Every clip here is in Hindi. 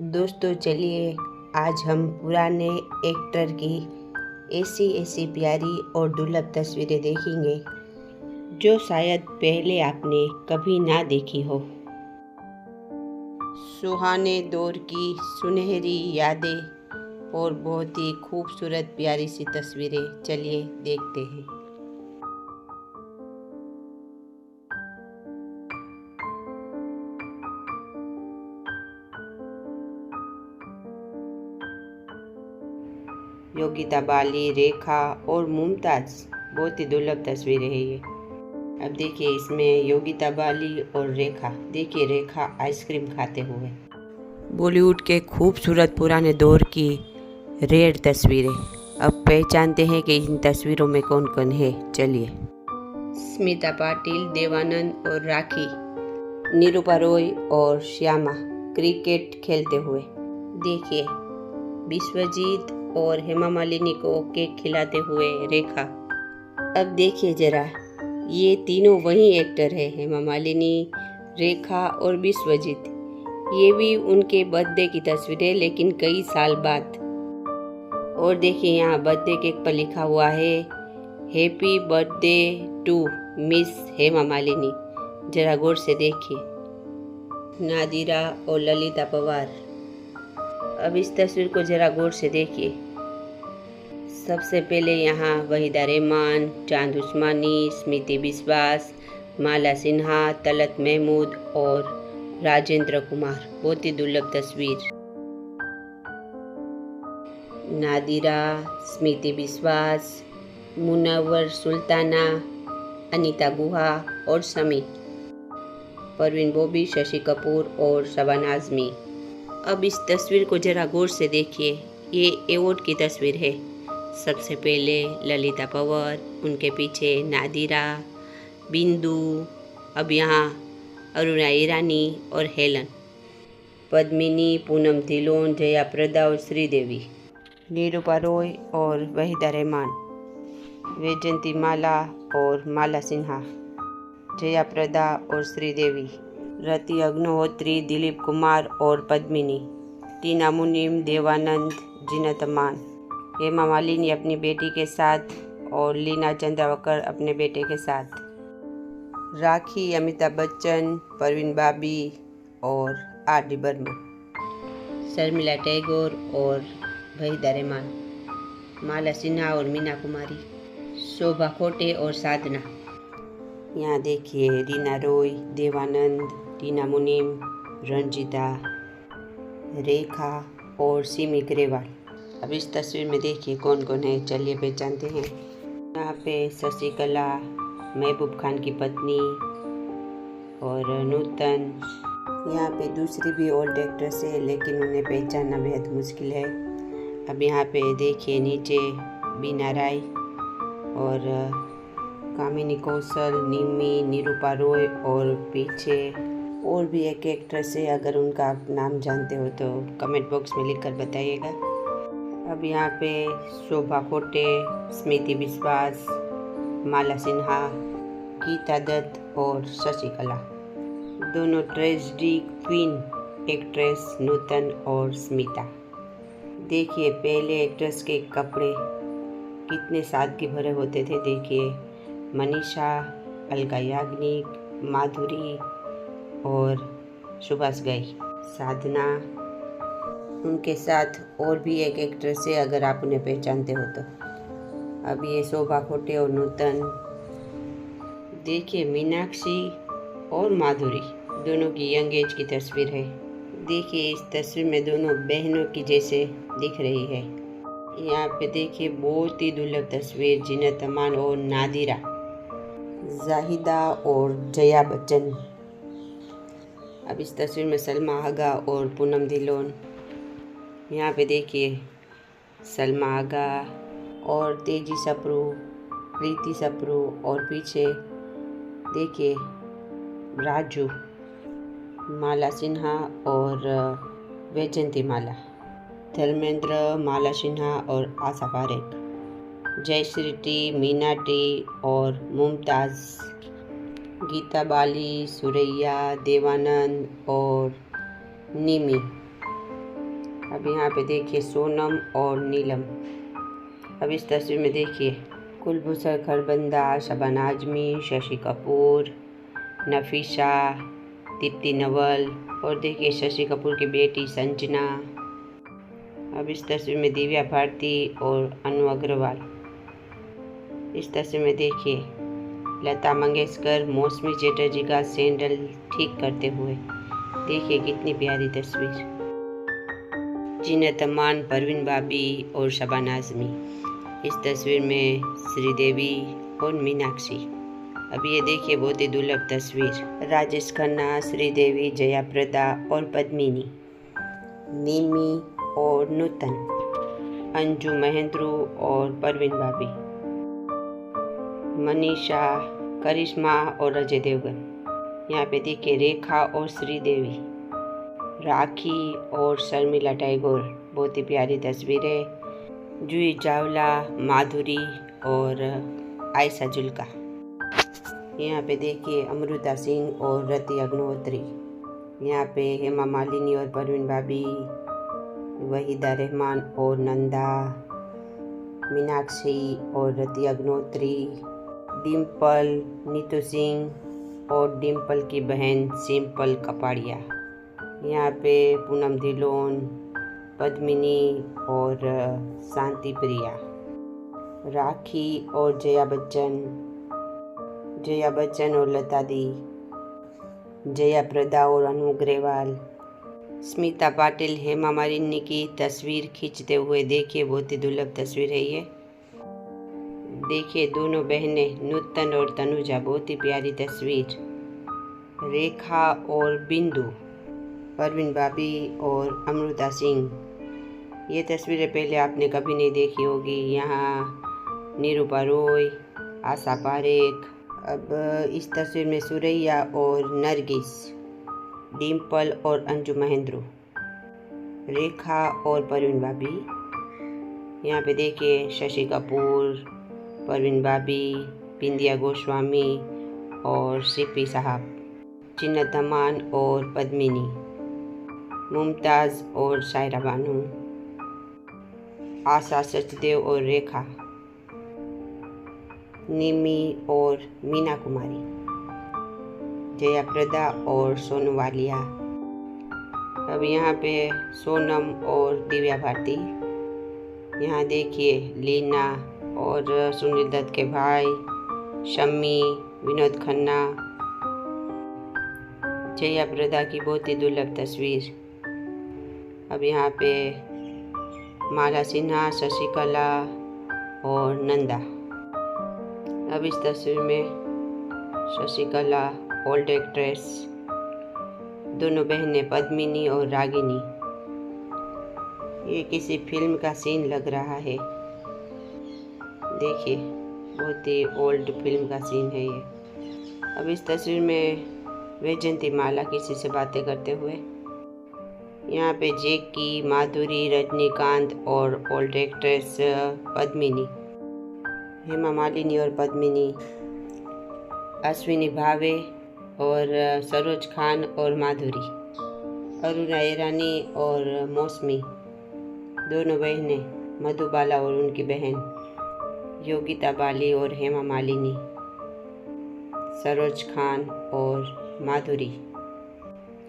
दोस्तों चलिए आज हम पुराने एक्टर की ऐसी प्यारी और दुर्लभ तस्वीरें देखेंगे जो शायद पहले आपने कभी ना देखी हो। सुहाने दौर की सुनहरी यादें और बहुत ही खूबसूरत प्यारी सी तस्वीरें, चलिए देखते हैं। योगिता बाली, रेखा और मुमताज़, बहुत ही दुर्लभ तस्वीरें हैं ये। अब देखिए इसमें योगिता बाली और रेखा, देखिए रेखा आइसक्रीम खाते हुए। बॉलीवुड के खूबसूरत पुराने दौर की रेयर तस्वीरें। अब पहचानते हैं कि इन तस्वीरों में कौन कौन है, चलिए। स्मिता पाटिल, देवानंद और राखी, निरूपा रॉय और श्यामा क्रिकेट खेलते हुए। देखिए विश्वजीत और हेमा मालिनी को केक खिलाते हुए रेखा। अब देखिए जरा, ये तीनों वही एक्टर है, हेमा मालिनी, रेखा और विश्वजीत। ये भी उनके बर्थडे की तस्वीरें, लेकिन कई साल बाद। और देखिए यहाँ बर्थडे केक पर लिखा हुआ है happy birthday to Miss Hema Malini. जरा गौर से देखिए। नादिरा और ललिता पवार। अब इस तस्वीर को जरा गौर से देखिए। सबसे पहले यहाँ वहीदा रहमान, चांद उस्मानी, स्मृति बिस्वास, माला सिन्हा, तलत महमूद और राजेंद्र कुमार। बहुत ही दुर्लभ तस्वीर। नादिरा, स्मृति बिस्वास, मुनव्वर सुल्ताना, अनीता गुहा और समी, परवीन बॉबी, शशि कपूर और शबाना आजमी। अब इस तस्वीर को जरा गौर से देखिए। ये अवार्ड की तस्वीर है। सबसे पहले ललिता पवार, उनके पीछे नादिरा, बिंदु, अब यहाँ अरुणा ईरानी और हेलन, पद्मिनी, पूनम धिलोन, जया प्रदा और श्रीदेवी, निरूपा रॉय और वहीदा रहमान, वैजयंती माला और माला सिन्हा, जया प्रदा और श्रीदेवी, रति अग्निहोत्री, दिलीप कुमार और पद्मिनी, टीना मुनीम, देवानंद, जीनत अमान, हेमा मालिनी अपनी बेटी के साथ और लीना चंद्रावकर अपने बेटे के साथ, राखी, अमिताभ बच्चन, परवीन बाबी और आर.डी. बर्मन, शर्मिला टैगोर और वहीदा रहमान, माला सिन्हा और मीना कुमारी, शोभा खोटे और साधना। यहाँ देखिए रीना रॉय, देवानंद, टीना मुनीम, रंजीता, रेखा और सिमी ग्रेवाल। अब इस तस्वीर में देखिए कौन कौन है, चलिए पहचानते हैं। यहाँ पे शशिकला, महबूब खान की पत्नी और नूतन। यहाँ पे दूसरी भी ओल्ड एक्ट्रेस है, लेकिन उन्हें पहचानना बेहद मुश्किल है। अब यहाँ पे देखिए नीचे बीना राय और कामिनी कौशल, निमी, निरूपा रॉय और पीछे और भी एक एक्ट्रेस है। अगर उनका आप नाम जानते हो तो कमेंट बॉक्स में लिखकर बताइएगा। अब यहाँ पे शोभा खोटे, स्मृति बिस्वास, माला सिन्हा, गीता दत्त और शशिकला, दोनों ट्रेजेडी क्वीन एक्ट्रेस नूतन और स्मिता। देखिए पहले एक्ट्रेस के कपड़े कितने सादगी भरे होते थे। देखिए मनीषा, अलका याग्निक, माधुरी और सुभाष घई, साधना, उनके साथ और भी एक एक्ट्रेस है, अगर आप उन्हें पहचानते हो तो। अब ये शोभा खोटे और नूतन। देखिए मीनाक्षी और माधुरी, दोनों की यंग एज की तस्वीर है। देखिए इस तस्वीर में दोनों बहनों की जैसे दिख रही है। यहाँ पे देखिए बहुत ही दुर्लभ तस्वीर, जीनत अमान और नादिरा, जाहिदा और जया बच्चन। अब इस तस्वीर में सलमा आगा और पूनम धिलोन। यहाँ पे देखिए सलमा आगा और तेजी सप्रू, प्रीति सप्रू और पीछे देखिए राजू, माला सिन्हा और वैजयंती माला, धर्मेंद्र, माला सिन्हा और आशा पारेख, जयश्री टी, मीना टी और मुमताज़, गीता बाली, सुरैया, देवानंद और निमी। अब यहाँ पे देखिए सोनम और नीलम। अब इस तस्वीर में देखिए कुलभूषण खरबंदा, शबाना आजमी, शशि कपूर, नफीसा, दीप्ति नवल और देखिए शशि कपूर की बेटी संजना। अब इस तस्वीर में दिव्या भारती और अनु अग्रवाल। इस तस्वीर में देखिए लता मंगेशकर मौसमी चटर्जी का सैंडल ठीक करते हुए। देखिए कितनी प्यारी तस्वीर। जीनत अमान, परवीन भाभी और शबाना आजमी। इस तस्वीर में श्रीदेवी और मीनाक्षी। अब ये देखिए बहुत ही दुर्लभ तस्वीर। राजेश खन्ना, श्रीदेवी, जया प्रदा और पद्मिनी, निमी और नूतन, अंजू महेंद्रू और परवीन भाभी, मनीषा, करिश्मा और अजय देवगन। यहाँ पे देखिए रेखा और श्रीदेवी, राखी और शर्मिला टैगोर। बहुत ही प्यारी तस्वीर है। जूही चावला, माधुरी और आयशा जुल्का। यहाँ पे देखिए अमृता सिंह और रति अग्निहोत्री। यहाँ पे हेमा मालिनी और परवीन भाभी, वहीदा रहमान और नंदा, मीनाक्षी और रति अग्निहोत्री, डिम्पल, नीतू सिंह और डिम्पल की बहन सिंपल कपाड़िया। यहाँ पे पूनम धिलोन, पद्मिनी और शांति प्रिया, राखी और जया बच्चन और लता दी, जया प्रदा और अनु अग्रवाल, स्मिता पाटिल, हेमा मालिनी की तस्वीर खींचते हुए। देखिए बहुत ही दुर्लभ तस्वीर है ये। देखिए दोनों बहनें नूतन और तनुजा। बहुत ही प्यारी तस्वीर। रेखा और बिंदु, परवीन भाभी और अमृता सिंह। ये तस्वीरें पहले आपने कभी नहीं देखी होगी। यहाँ निरूपा रॉय, आशा पारेख। अब इस तस्वीर में सुरैया और नरगिस, डिम्पल और अंजू महेंद्रू, रेखा और परवीन भाभी। यहाँ पे देखिए शशि कपूर, परवीन भाभी, बिंदिया गोस्वामी और सीपी साहब, जीनत अमान और पद्मिनी, मुमताज़ और शायरा बानू, आशा सचदेव और रेखा, निमी और मीना कुमारी, जया प्रदा और सोनू वालिया। अब यहाँ पे सोनम और दिव्या भारती। यहाँ देखिए लीना और सुनील दत्त के भाई, शम्मी, विनोद खन्ना, जया प्रदा की बहुत ही दुर्लभ तस्वीर। अब यहाँ पे माला सिन्हा, शशिकला और नंदा। अब इस तस्वीर में शशिकला ओल्ड एक्ट्रेस, दोनों बहनें पद्मिनी और रागिनी। ये किसी फिल्म का सीन लग रहा है। देखिए बहुत ही ओल्ड फिल्म का सीन है ये। अब इस तस्वीर में वैजयंती माला किसी से बातें करते हुए। यहाँ पे जैकी, माधुरी, रजनीकांत और ओल्ड एक्ट्रेस पद्मिनी, हेमा मालिनी और पद्मिनी, अश्विनी भावे और सरोज खान और माधुरी, अरुणा ईरानी और मौसमी, दोनों बहनें, मधुबाला और उनकी बहन, योगिता बाली और हेमा मालिनी, सरोज खान और माधुरी,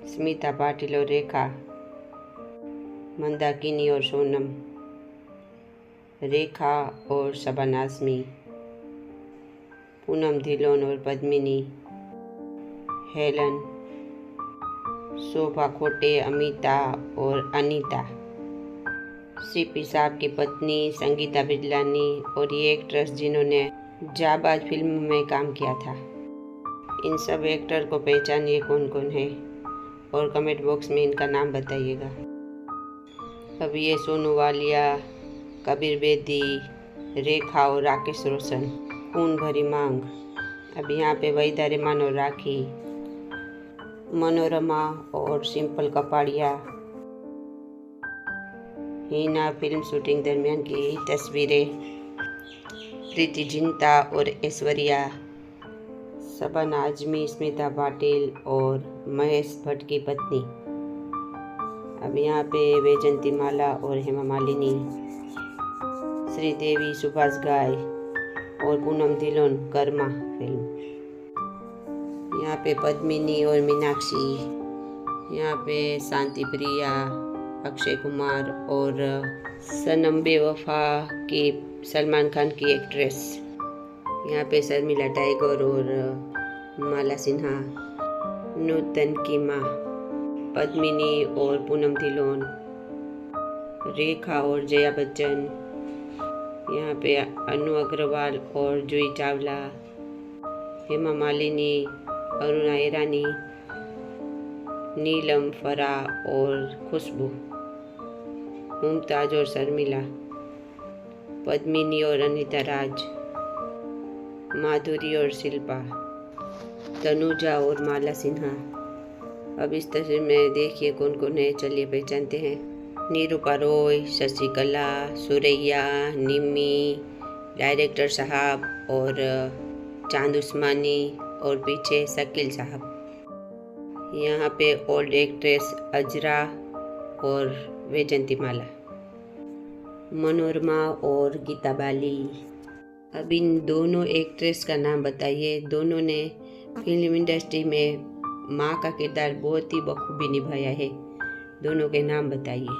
स्मिता पाटिल और रेखा, मंदाकिनी और सोनम, रेखा और शबाना आजमी, पूनम धिलोन और पद्मिनी, हेलन, शोभा खोटे, अमिता और अनीता, सीपी साहब की पत्नी संगीता बिजलानी और ये एक्ट्रेस जिन्होंने जाबाज फिल्म में काम किया था। इन सब एक्टर को पहचानिए कौन कौन है और कमेंट बॉक्स में इनका नाम बताइएगा। अब ये सोनू वालिया, कबीर बेदी, रेखा और राकेश रोशन, खून भरी मांग। अब यहाँ पे वहीदा रहमान और राखी, मनोरमा और सिंपल कपाड़िया, हीना फिल्म शूटिंग दरमियान की तस्वीरें, प्रीति जिंटा और ऐश्वर्या, शबाना आजमी, स्मिता पाटिल और महेश भट्ट की पत्नी। अब यहाँ पे वैजयंती माला और हेमा मालिनी, श्रीदेवी, सुभाष घाई और पूनम धिल्लोन कर्मा फिल्म। यहाँ पे पद्मिनी और मीनाक्षी, यहाँ पे शांति प्रिया, अक्षय कुमार और सनम बेवफा की सलमान खान की एक्ट्रेस। यहाँ पे शर्मिला टैगोर और माला सिन्हा, नूतन की माँ, पद्मिनी और पूनम धिल्लोन, रेखा और जया बच्चन। यहाँ पे अनु अग्रवाल और जूही चावला, हेमा मालिनी, अरुणा ईरानी, नीलम, फराह और खुशबू, मुमताज और शर्मिला, पद्मिनी और अनीता राज, माधुरी और शिल्पा, तनुजा और माला सिन्हा। अब इस तस्वीर में देखिए कौन कौन है, चलिए पहचानते हैं। निरूपा रॉय, शशिकला, सुरैया, निम्मी, डायरेक्टर साहब और चांद उस्मानी और पीछे शकील साहब। यहाँ पे ओल्ड एक्ट्रेस अजरा और वैजयंती माला, मनोरमा और गीता बाली। अब इन दोनों एक्ट्रेस का नाम बताइए। दोनों ने फिल्म इंडस्ट्री में माँ का किरदार बहुत ही बखूबी निभाया है। दोनों के नाम बताइए।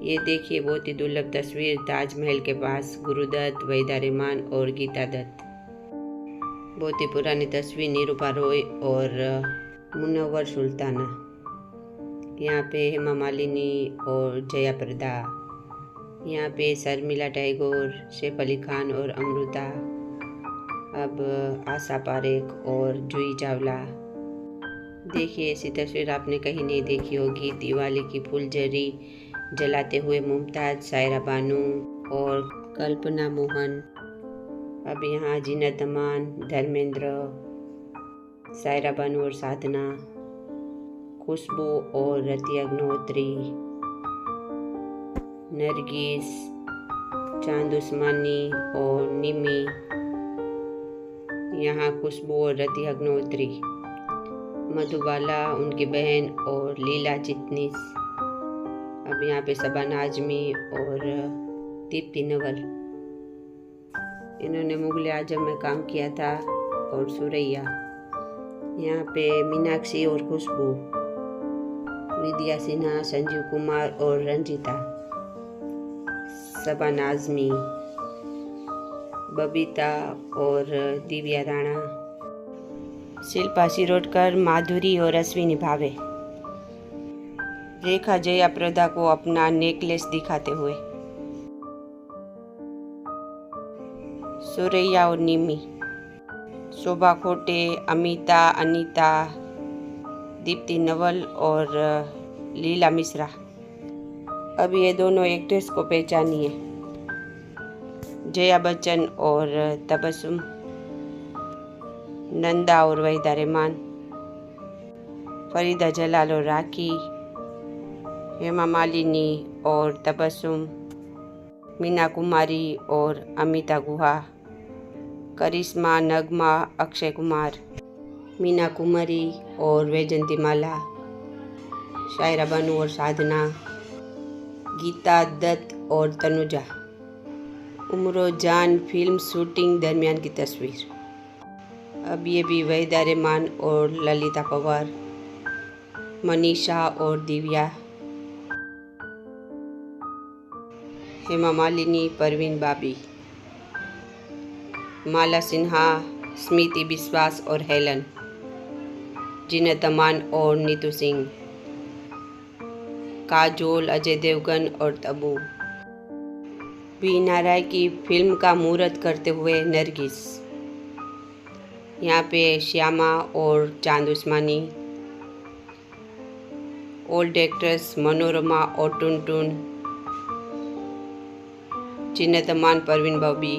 ये देखिए बहुत ही दुर्लभ तस्वीर, ताजमहल के पास गुरुदत्त, वहीदा रहमान और गीता दत्त। बहुत ही पुरानी तस्वीर, निरूपा रॉय और मुनव्वर सुल्ताना। यहाँ पे हेमा मालिनी और जया प्रदा। यहाँ पे शर्मिला टैगोर, सैफ अली खान और अमृता। अब आशा पारेख और जूही चावला। देखिए ऐसी तस्वीर आपने कहीं नहीं देखी होगी। दिवाली की फुलझड़ी जलाते हुए मुमताज, सायरा बानू और कल्पना मोहन। अब यहाँ जीनत अमान, धर्मेंद्र, सायरा बानू और साधना, खुशबू और रति अग्निहोत्री, नरगिस, चांद उस्मानी और निमी। यहाँ खुशबू और रति अग्निहोत्री, मधुबाला, उनकी बहन और लीला चिटनीस। अब यहाँ पे शबाना आजमी और दीप्ति नवल, इन्होंने मुगल आजम में काम किया था, और सुरैया। यहाँ पे मीनाक्षी और खुशबू, विद्या सिन्हा, संजीव कुमार और रंजीता, शबाना आजमी, बबीता और दिव्या राणा, शिल्पा शिरोडकर, माधुरी और अश्विनी भावे। रेखा जया प्रदा को अपना नेकलेस दिखाते हुए, सुरैया और निमी, शोभा खोटे, अमिता, अनीता, दीप्ति नवल और लीला मिश्रा। अब ये दोनों एक्ट्रेस को पहचानिए। जया बच्चन और तबस्सुम, नंदा और वहीदा रहमान, फरीदा जलाल और राखी, हेमा मालिनी और तबस्सुम, मीना कुमारी और अमिता गुहा, करिश्मा, नगमा, अक्षय कुमार, मीना कुमारी और वैजयंती माला, सायरा बानू और साधना, गीता दत्त और तनुजा। उम्रो जान फिल्म शूटिंग दरमियान की तस्वीर। अब ये भी वहीदा रहमान और ललिता पवार, मनीषा और दिव्या, हेमा मालिनी, परवीन बाबी, माला सिन्हा, स्मृति बिस्वास और हेलन, जीनत अमान और नीतू सिंह, काजोल, अजय देवगन और तब्बू। बीना राय की फिल्म का मुहूर्त करते हुए नरगिस। यहाँ पे श्यामा और चांद उस्मानी, ओल्ड एक्ट्रेस मनोरमा और टुनटुन, जीनत अमान, परवीन बॉबी,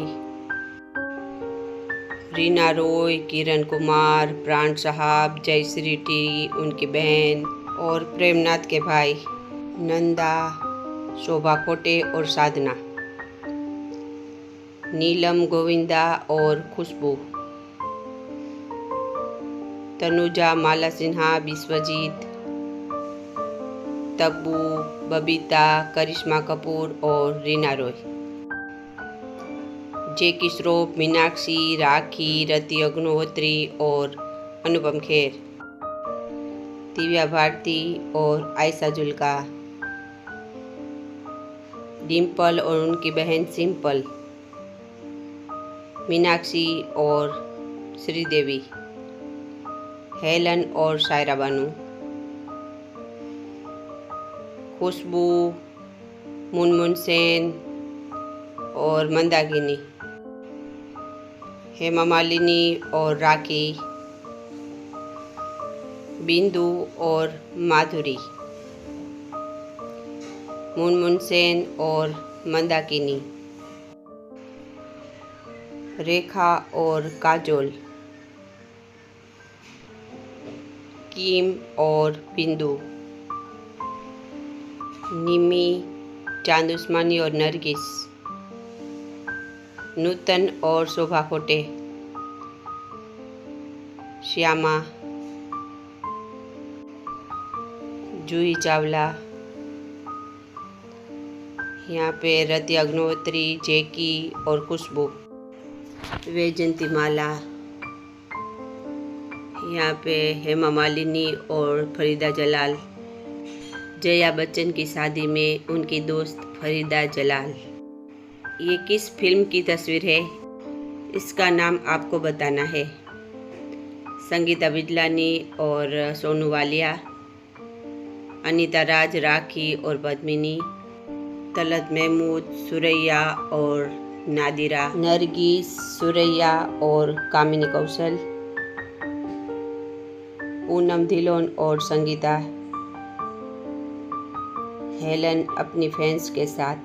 रीना रॉय, किरण कुमार, प्राण साहब, जयश्री टी, उनकी बहन और प्रेमनाथ के भाई, नंदा, शोभा खोटे और साधना, नीलम, गोविंदा और खुशबू, तनुजा, माला सिन्हा, विश्वजीत, तब्बू, बबीता, करिश्मा कपूर और रीना रॉय। जैकी श्रॉफ, मीनाक्षी, राखी, रति अग्निहोत्री और अनुपम खेर। दिव्या भारती और आयशा जुल्का। डिम्पल और उनकी बहन सिंपल। मीनाक्षी और श्रीदेवी। हेलन और शायरा बानू। खुशबू, मुनमुन सेन और मंदाकिनी। हेमा मालिनी और राखी। बिंदु और माधुरी। मुनमुन सेन और मंदाकिनी। रेखा और काजोल। किम और बिंदु। निमी, चांद उस्मानी और नरगिस। नूतन और शोभा खोटे। श्यामा। जूही चावला। यहाँ पे रति अग्निहोत्री, जैकी और खुशबू। वैजंती माला। यहाँ पे हेमा मालिनी और फरीदा जलाल। जया बच्चन की शादी में उनकी दोस्त फरीदा जलाल। ये किस फिल्म की तस्वीर है? इसका नाम आपको बताना है। संगीता बिजलानी और सोनू वालिया। अनीता राज, राखी और पद्मिनी। तलत महमूद, सुरैया और नादिरा। नरगिस, सुरैया और कामिनी कौशल। पूनम धिलोन और संगीता। हेलन अपनी फैंस के साथ।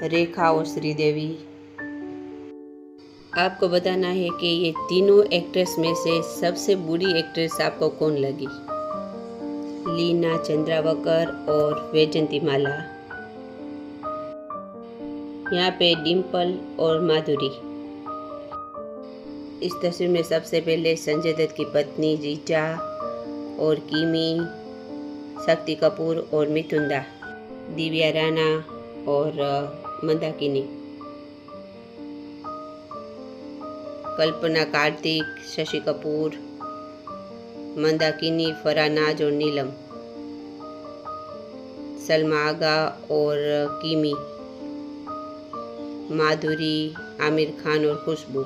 रेखा और श्रीदेवी। आपको बताना है कि ये तीनों एक्ट्रेस में से सबसे बुरी एक्ट्रेस आपको कौन लगी? लीना चंद्रावकर और वैजंती माला। यहाँ पे डिम्पल और माधुरी। इस तस्वीर में सबसे पहले संजय दत्त की पत्नी रीचा और किमी, शक्ति कपूर और मिथुंदा, दिव्या राणा और मंदाकिनी, कल्पना कार्तिक, शशि कपूर, मंदाकिनी, फरानाज और नीलम, सलमा आगा और किमी, माधुरी, आमिर खान और खुशबू,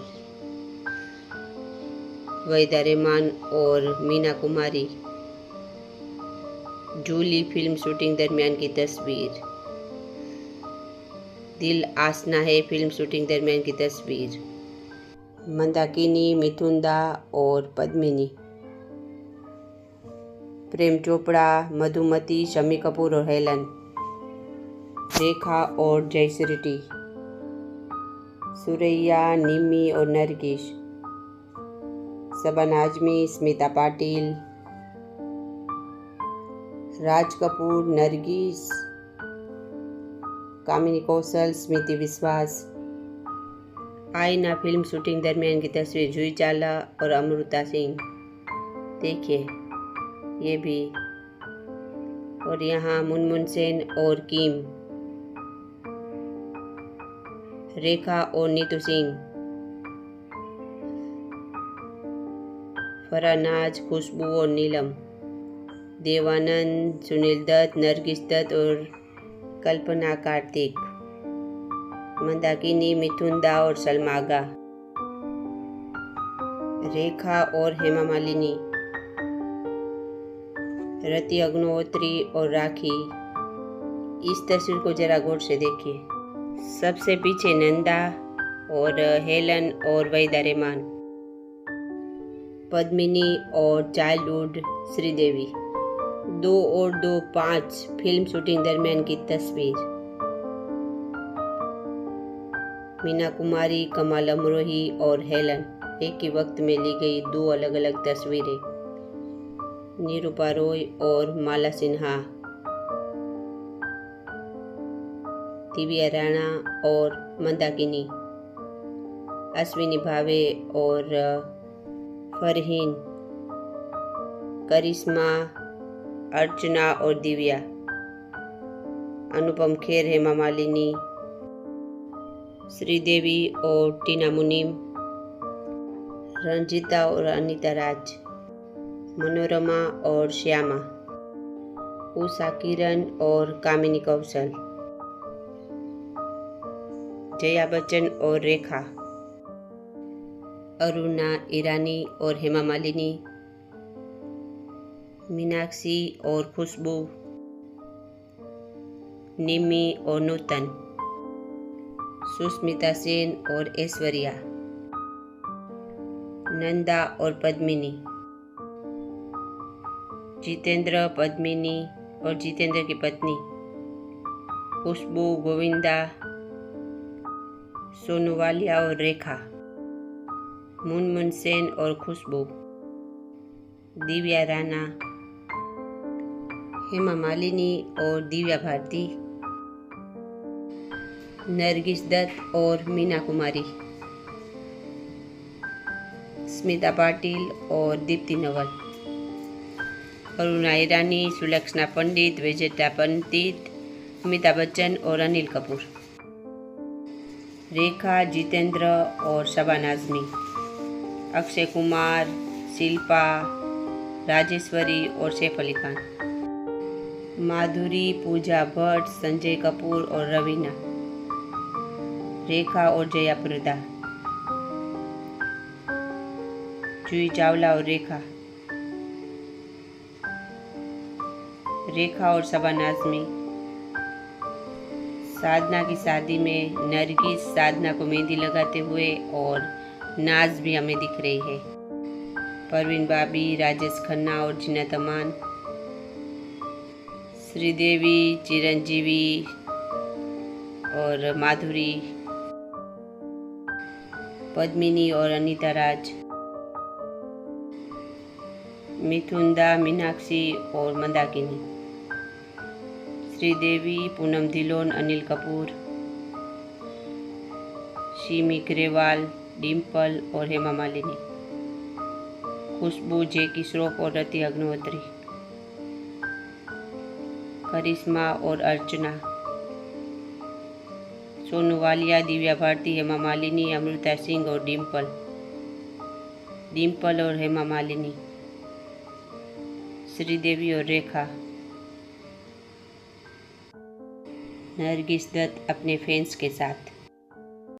वहीदा रहमान और मीना कुमारी। जूली फिल्म शूटिंग दरमियान की तस्वीर। दिल आसना है फिल्म शूटिंग दरमियान की तस्वीर। मंदाकिनी, मिथुंदा और पद्मिनी। प्रेम चोपड़ा, मधुमती, शम्मी कपूर और हेलन। रेखा और जयश्री टी। सुरैया, निमी और नरगिस। सबा आजमी, स्मिता पाटिल। राज कपूर, नरगिस, कामिनी कौशल, स्मृति विश्वास। आईना फिल्म शूटिंग दरमियान की तस्वीर। जूही चावला और अमृता सिंह। देखिए ये भी। और यहाँ मुनमुन सेन और किम। रेखा और नीतू सिंह। फरानाज, खुशबू और नीलम। देवानंद, सुनील दत्त, नरगिस दत्त और कल्पना कार्तिक। मंदाकिनी, मिथुंदा और सलमा आगा। रेखा और हेमा मालिनी। रति अग्निहोत्री और राखी। इस तस्वीर को जरा गौर से देखिए। सबसे पीछे नंदा और हेलन और वहीदा रहमान। पद्मिनी और चाइल्डहुड श्रीदेवी। 2 और 2 5 फिल्म शूटिंग दरमियान की तस्वीर। मीना कुमारी, कमाल अमरोही और हेलन एक ही वक्त में ली गई 2 अलग अलग तस्वीरें। निरूपा रॉय और माला सिन्हा। दिव्या राणा और मंदाकिनी। अश्विनी भावे और फरहीन। करिश्मा अर्चना और दिव्या, अनुपम खेर, हेमा मालिनी, श्रीदेवी और टीना मुनीम, रंजिता और अनीता राज, मनोरमा और श्यामा, उषा किरण और कामिनी कौशल, जया बच्चन और रेखा, अरुणा ईरानी और हेमा मालिनी, मीनाक्षी और खुशबू, निमी और नूतन, सुष्मिता सेन और ऐश्वर्या, नंदा और पद्मिनी, जितेंद्र, पद्मिनी और जितेंद्र की पत्नी, खुशबू, गोविंदा, सोनू वालिया और रेखा, मुनमुन सेन और खुशबू, दिव्या राणा, हेमा मालिनी और दिव्या भारती, नरगिस दत्त और मीना कुमारी, स्मिता पाटिल और दीप्ति नवल, अरुणा ईरानी, सुलक्षणा पंडित, वेजेटा पंडित, अमिताभ बच्चन और अनिल कपूर, रेखा, जितेंद्र और शबाना आजमी, अक्षय कुमार, शिल्पा, राजेश्वरी और सैफ अली खान, माधुरी, पूजा भट्ट, संजय कपूर और रवीना, रेखा और जया प्रदा, जूही चावला और रेखा, रेखा और शबाना आजमी, साधना की शादी में नरगिस साधना को मेहंदी लगाते हुए और नाज भी हमें दिख रही है, परवीन बाबी, राजेश खन्ना और जीनत अमान, श्रीदेवी, चिरंजीवी और माधुरी, पद्मिनी और अनीता राज, मिथुंदा, मीनाक्षी और मंदाकिनी, श्रीदेवी, पूनम धिलोन, अनिल कपूर, शिमी ग्रेवाल, डिम्पल और हेमा मालिनी, खुशबू, जैकी श्रॉफ और रति अग्निहोत्री, करिश्मा और अर्चना, सोनू वालिया, दिव्या भारती, हेमा मालिनी, अमृता सिंह और डिम्पल और हेमा मालिनी, श्रीदेवी और रेखा, नरगिस दत्त अपने फैंस के साथ।